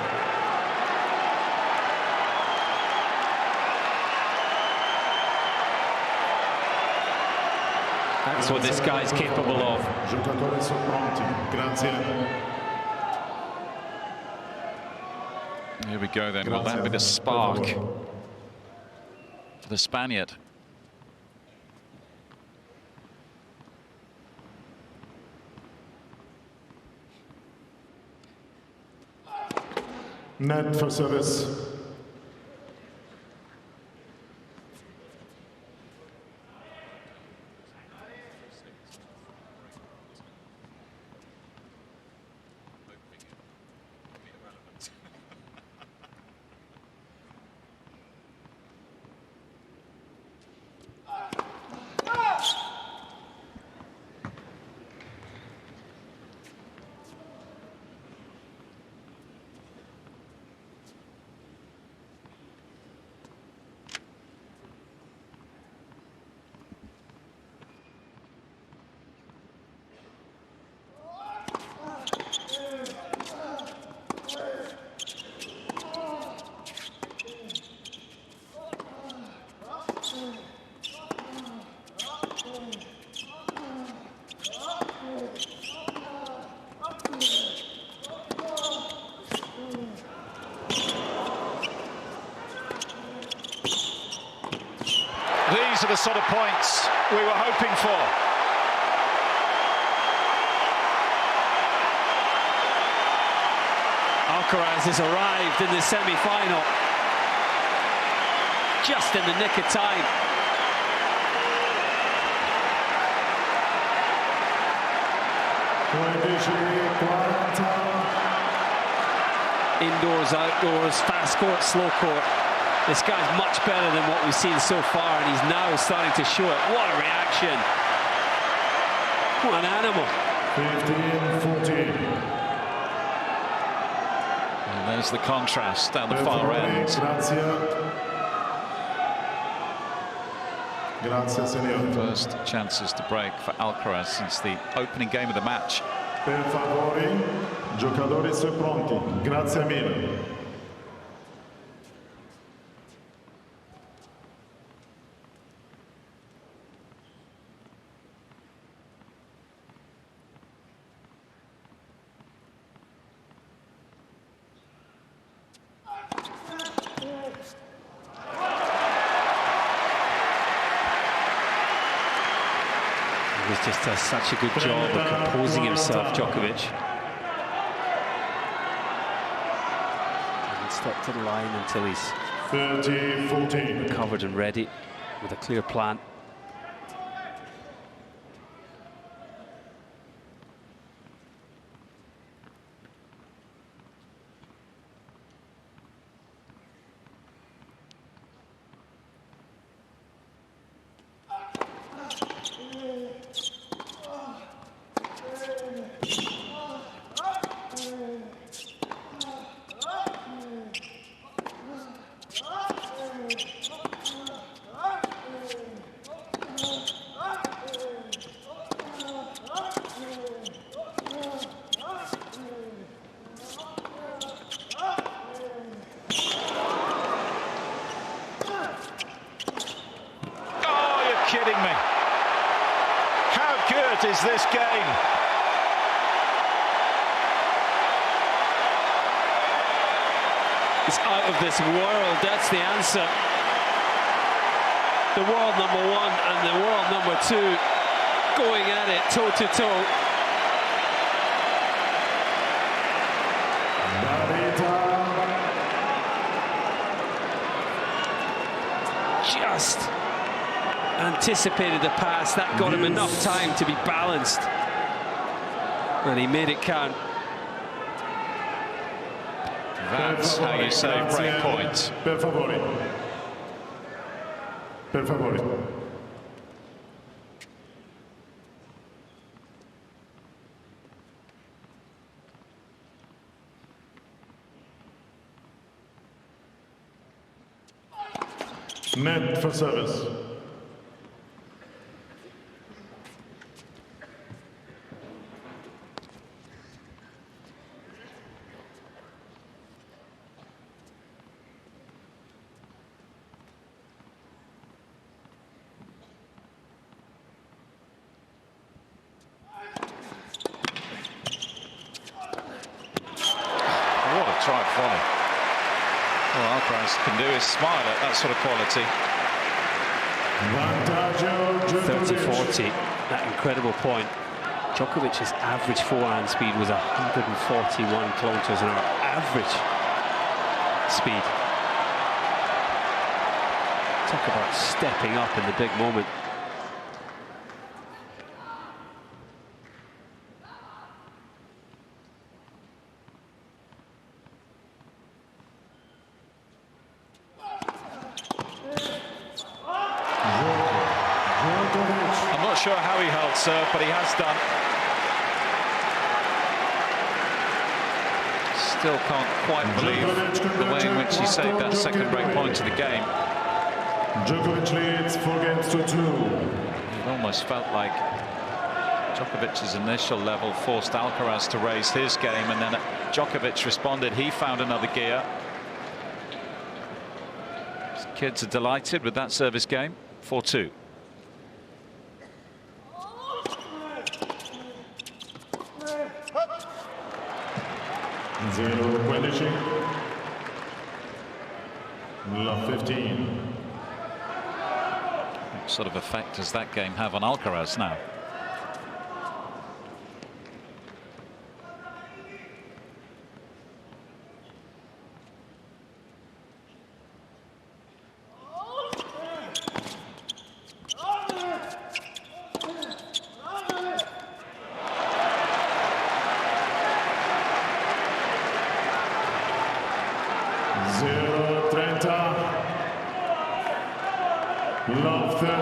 That's what this guy's capable of. Giocatori sono pronti. Grazie. Here we go then. Will that be the spark for the Spaniard? Net for service. These are the sort of points we were hoping for. Alcaraz has arrived in the semi-final, just in the nick of time. Indoors, outdoors, fast court, slow court. This guy's much better than what we've seen so far, and he's now starting to show it. What a reaction. What an animal. 15-14. And there's the contrast down the far end. Grazie, signor. First chances to break for Alcaraz since the opening game of the match. Per favore, giocatori sono pronti. Grazie mille. just does such a good job of composing himself, Djokovic. And step to the line until he's 30-14. recovered and ready with a clear plan. Kidding me. How good is this game? It's out of this world, that's the answer. The world #1 and the world #2 going at it toe to toe. Just anticipated the pass, that got him enough time to be balanced, and he made it count. That's how you save break points. Per favore. Per favore. Net for service. Try volley. All Alcaraz can do is smile at that sort of quality. 30-40, that incredible point. Djokovic's average forehand speed was 141 kilometers an hour. Average speed. Talk about stepping up in the big moment. I'm not sure how he held serve, but he has done. Still can't quite believe the way in which he saved that second break point of the game. Djokovic leads 4-2. It almost felt like Djokovic's initial level forced Alcaraz to raise his game, and then Djokovic responded. He found another gear. His kids are delighted with that service game. 4-2. Zero 15. Love 15. What sort of effect does that game have on Alcaraz now?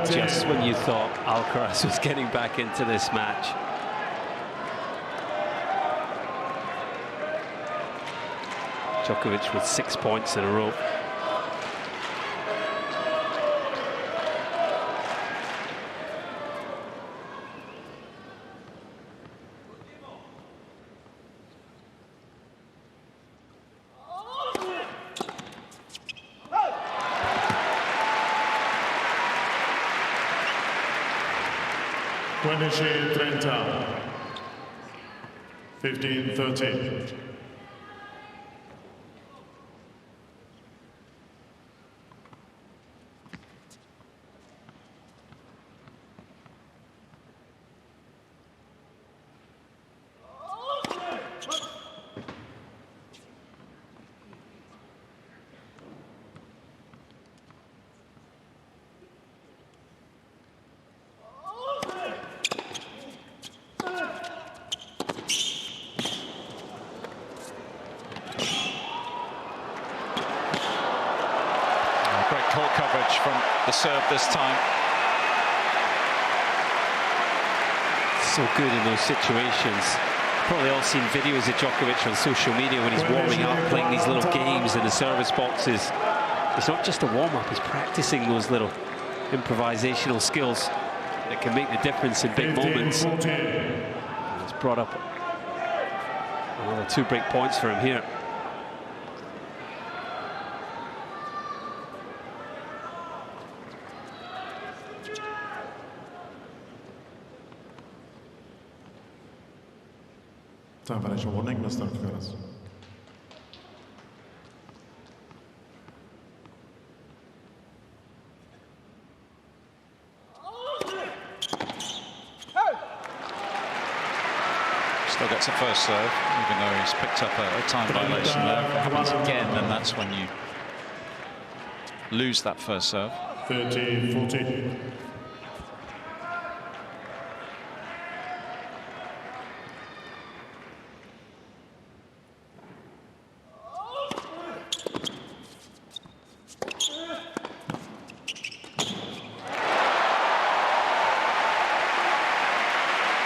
Just when you thought Alcaraz was getting back into this match. Djokovic with 6 points in a row. Quindici 30. 15-13. the serve this time. So good in those situations. Probably all seen videos of Djokovic on social media when he's warming up, playing these little games in the service boxes. It's not just a warm-up, he's practicing those little improvisational skills that can make the difference in big moments. It's brought up another 2 break points for him here. Time for a warning, Mr. Alcaraz. Still gets a first serve, even though he's picked up a time violation there. If it happens again, then that's when you lose that first serve. 30-40.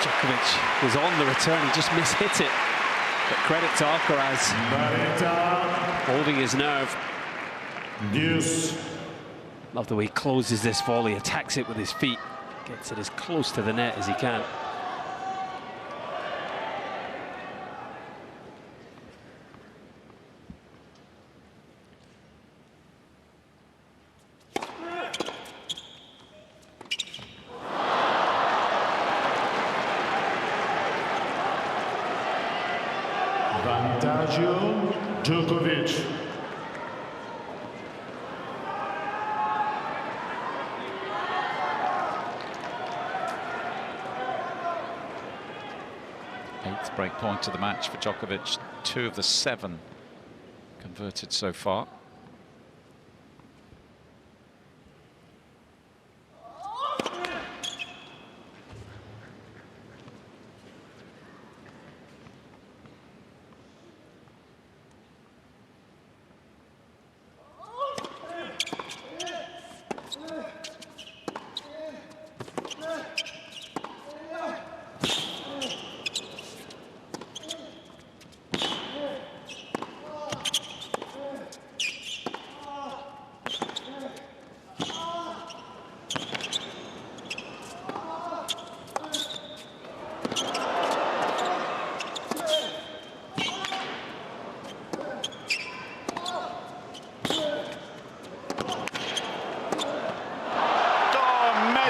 Djokovic was on the return, he just mishit it. But credit to Alcaraz, holding his nerve. Deuce. Love the way he closes this volley, attacks it with his feet, gets it as close to the net as he can. Vantaggio Djokovic. Eighth break point of the match for Djokovic. 2 of the 7 converted so far.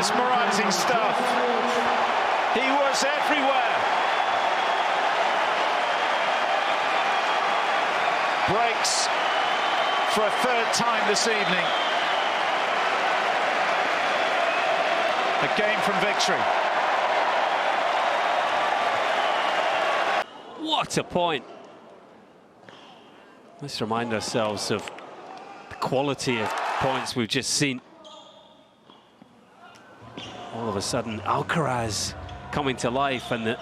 Mesmerizing stuff. He was everywhere. Breaks for a 3rd time this evening. A game from victory. What a point. Let's remind ourselves of the quality of points we've just seen. All of a sudden, Alcaraz coming to life, and the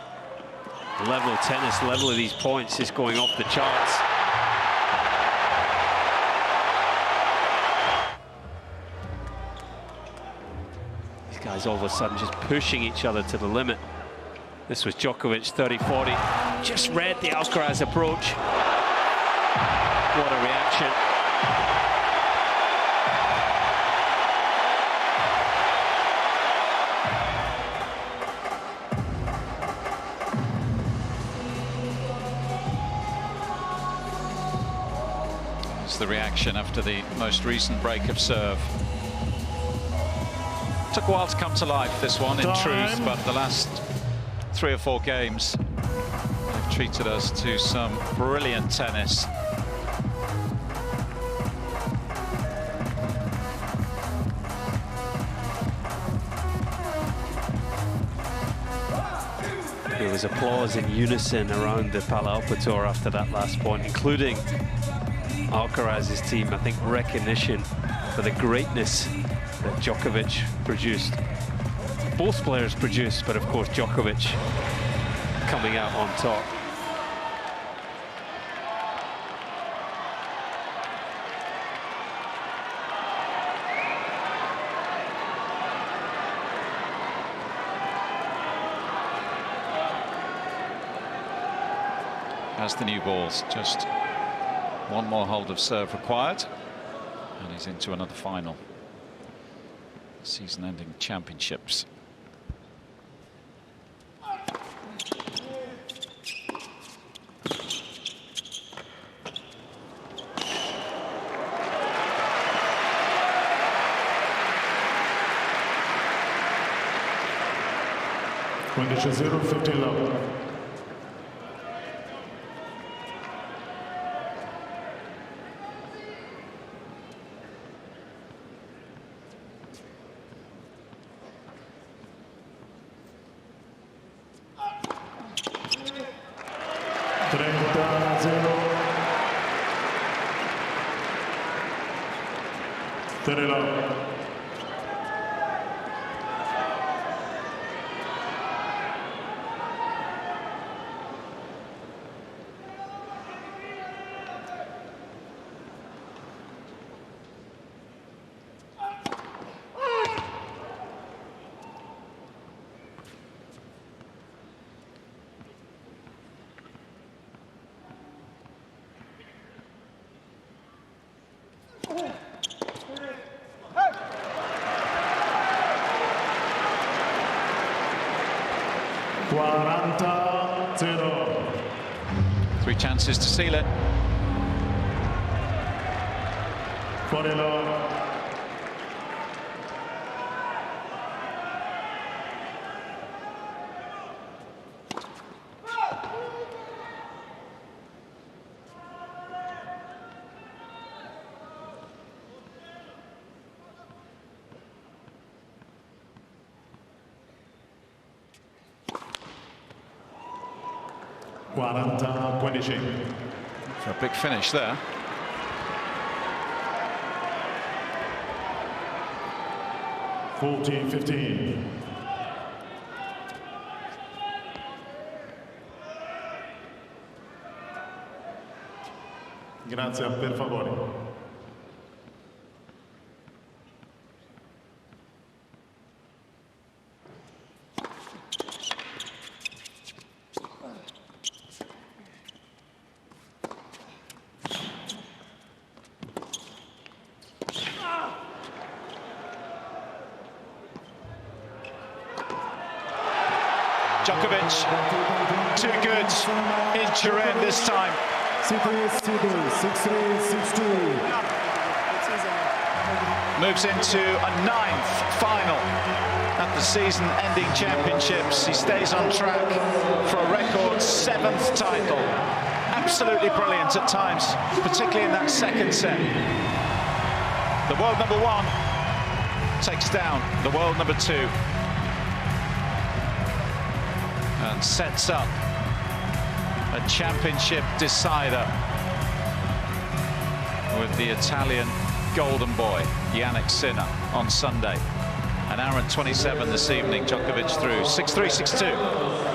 level of tennis, level of these points is going off the charts. These guys all of a sudden just pushing each other to the limit. This was Djokovic, 30-40. Just read the Alcaraz approach. What a reaction. The reaction after the most recent break of serve. Took a while to come to life, this one, in truth, but the last 3 or 4 games have treated us to some brilliant tennis. There was applause in unison around the ATP Tour after that last point, including Alcaraz's team. I think recognition for the greatness that Djokovic produced. Both players produced, but of course Djokovic coming out on top. as the new balls. Just one more hold of serve required, and he's into another final. Season-ending championships. Condition 0, 15 love. Three chances to seal it. For a big finish there. (14-15). Grazie, per favore. Djokovic, too good in Turin this time. 6-3, 6-2. Moves into a 9th final at the season-ending championships. He stays on track for a record 7th title. Absolutely brilliant at times, particularly in that second set. The world number 1 takes down the world number 2. And sets up a championship decider with the Italian golden boy, Jannik Sinner, on Sunday. An hour and 27 this evening, Djokovic through 6-3, 6-2.